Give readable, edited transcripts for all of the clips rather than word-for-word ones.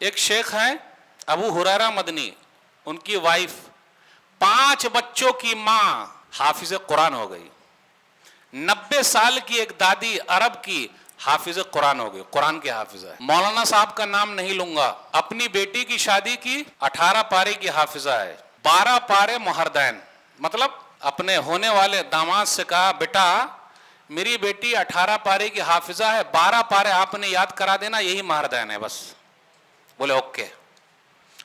ایک شیخ ہیں ابو ہریرہ مدنی، ان کی وائف 5 بچوں کی ماں حافظ قرآن ہو گئی، 90 سال کی ایک دادی عرب کی حافظ قرآن ہو گئی، قرآن کے حافظ ہے۔ مولانا صاحب کا نام نہیں لوں گا، اپنی بیٹی کی شادی کی 18 پارے کی حافظہ ہے، 12 پارے مہردین، مطلب اپنے ہونے والے داماد سے کہا بیٹا میری بیٹی 18 پارے کی حافظہ ہے، 12 پارے آپ نے یاد کرا دینا، یہی مہردین ہے بس۔ بولے اوکے،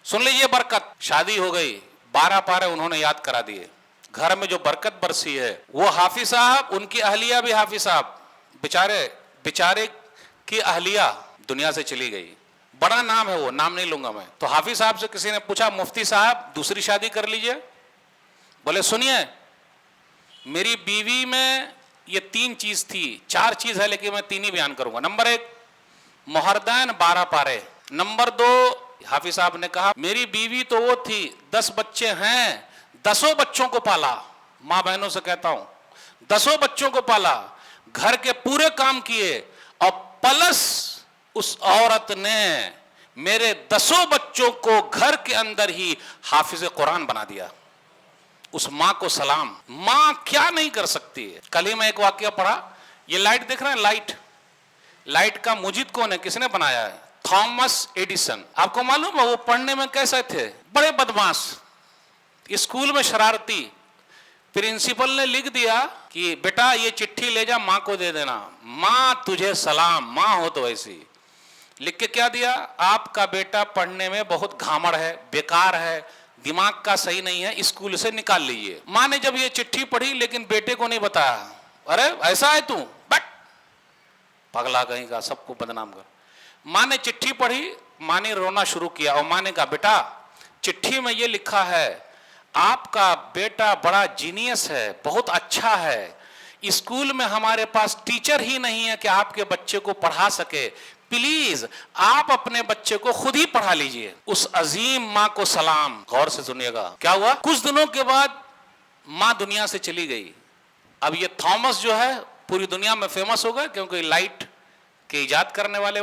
سن لیجیے برکت، شادی ہو گئی، 12 پارے انہوں نے یاد کرا دیے، گھر میں جو برکت برسی ہے وہ حافظ صاحب، ان کی اہلیہ بھی حافظ صاحب، بیچارے کی اہلیہ دنیا سے چلی گئی، بڑا نام ہے وہ، نام نہیں لوں گا میں۔ تو حافظ صاحب سے کسی نے پوچھا مفتی صاحب دوسری شادی کر لیجئے، بولے سنیے میری بیوی میں یہ 3 چیز تھی، 4 چیز ہے لیکن میں 3 ہی بیان کروں گا۔ نمبر 1 مہردین 12 پارے، نمبر 2 حافظ صاحب نے کہا میری بیوی تو وہ تھی 10 بچے ہیں، 10 بچوں کو پالا، ماں بہنوں سے کہتا ہوں 10 بچوں کو پالا، گھر کے پورے کام کیے، اور پلس اس عورت نے میرے 10 بچوں کو گھر کے اندر ہی حافظ قرآن بنا دیا۔ اس ماں کو سلام، ماں کیا نہیں کر سکتی ہے۔ کل ہی میں ایک واقعہ پڑھا، یہ لائٹ دیکھ رہے ہیں، لائٹ کا موجد کون ہے، کس نے بنایا ہے؟ Thomas Edison. آپ کو معلوم ہے وہ پڑھنے میں کیسے تھے؟ بڑے بدماش، اسکول میں شرارتی، پرنسپل نے لکھ دیا کہ بیٹا یہ چٹھی لے جا ماں کو دے دینا، ماں تجھے سلام، ماں ہو تو ایسی۔ لکھ کے کیا دیا؟ آپ کا بیٹا پڑھنے میں بہت گھامڑ ہے، بیکار ہے، دماغ کا صحیح نہیں ہے، اسکول سے نکال لیجئے۔ ماں نے جب یہ چٹھی پڑھی لیکن بیٹے کو نہیں بتایا، ارے ایسا ہے تو بٹ پگلا کہیں کا، سب کو بدنام کر۔ ماں نے چٹھی پڑھی، ماں نے رونا شروع کیا، اور ماں نے کہا بیٹا چٹھی میں یہ لکھا ہے آپ کا بیٹا بڑا جینیس ہے، بہت اچھا ہے، اسکول میں ہمارے پاس ٹیچر ہی نہیں ہے کہ آپ کے بچے کو پڑھا سکے، پلیز آپ اپنے بچے کو خود ہی پڑھا لیجئے۔ اس عظیم ماں کو سلام۔ غور سے سنیے گا کیا ہوا، کچھ دنوں کے بعد ماں دنیا سے چلی گئی۔ اب یہ تھامس جو ہے پوری دنیا میں فیمس ہو گئے کیونکہ لائٹ کے ایجاد کرنے والے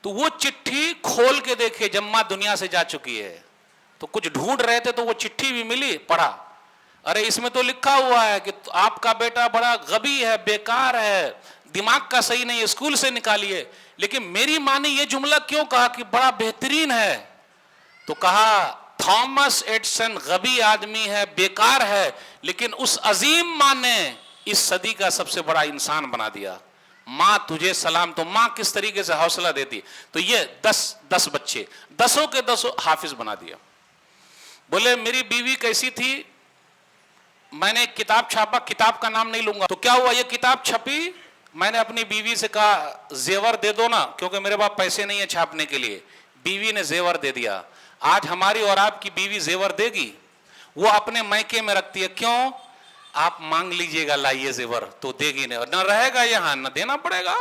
تو وہ چٹھی کھول کے دیکھے جب ماں دنیا سے جا چکی ہے تو کچھ ڈھونڈ رہے تھے تو وہ چٹھی بھی ملی، پڑھا، ارے اس میں تو لکھا ہوا ہے کہ آپ کا بیٹا بڑا غبی ہے، بیکار ہے، دماغ کا صحیح نہیں، اسکول سے نکالیے، لیکن میری ماں نے یہ جملہ کیوں کہا کہ بڑا بہترین ہے؟ تو کہا تھامس ایڈیسن غبی آدمی ہے، بیکار ہے، لیکن اس عظیم ماں نے اس صدی کا سب سے بڑا انسان بنا دیا، ماں تجھے سلام۔ تو ماں کس طریقے سے حوصلہ دیتی، تو یہ 10 بچے 10 کے 10 حافظ بنا دیا۔ بولے میری بیوی کیسی تھی، میں نے ایک کتاب چھاپا، کتاب کا نام نہیں لوں گا، تو کیا ہوا یہ کتاب چھپی، میں نے اپنی بیوی سے کہا زیور دے دو نا، کیونکہ میرے پاس پیسے نہیں ہیں چھاپنے کے لیے، بیوی نے زیور دے دیا۔ آج ہماری اور آپ کی بیوی زیور دے گی، وہ اپنے میکے میں رکھتی ہے، کیوں؟ آپ مانگ لیجئے گا لائیے زیور، تو دے گی نہیں، نہ رہے گا یہاں، نہ دینا پڑے گا،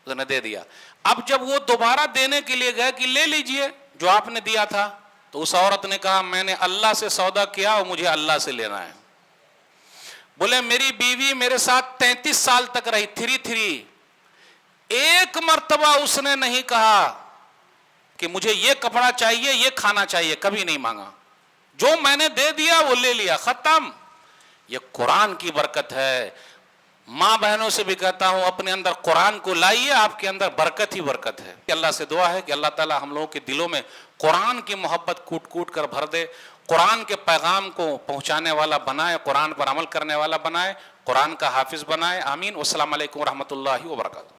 تو نے دے دیا۔ اب جب وہ دوبارہ دینے کے لیے گئے کہ لے لیجئے جو آپ نے دیا تھا، تو اس عورت نے کہا میں نے اللہ سے سودا کیا اور مجھے اللہ سے لینا ہے۔ بولے میری بیوی میرے ساتھ 33 سال تک رہی، 33، ایک مرتبہ اس نے نہیں کہا کہ مجھے یہ کپڑا چاہیے، یہ کھانا چاہیے، کبھی نہیں مانگا، جو میں نے دے دیا وہ لے لیا، ختم۔ یہ قرآن کی برکت ہے۔ ماں بہنوں سے بھی کہتا ہوں اپنے اندر قرآن کو لائیے، آپ کے اندر برکت ہی برکت ہے۔ اللہ سے دعا ہے کہ اللہ تعالی ہم لوگوں کے دلوں میں قرآن کی محبت کوٹ کوٹ کر بھر دے، قرآن کے پیغام کو پہنچانے والا بنائے، قرآن پر عمل کرنے والا بنائے، قرآن کا حافظ بنائے، آمین۔ والسلام علیکم ورحمۃ اللہ وبرکاتہ۔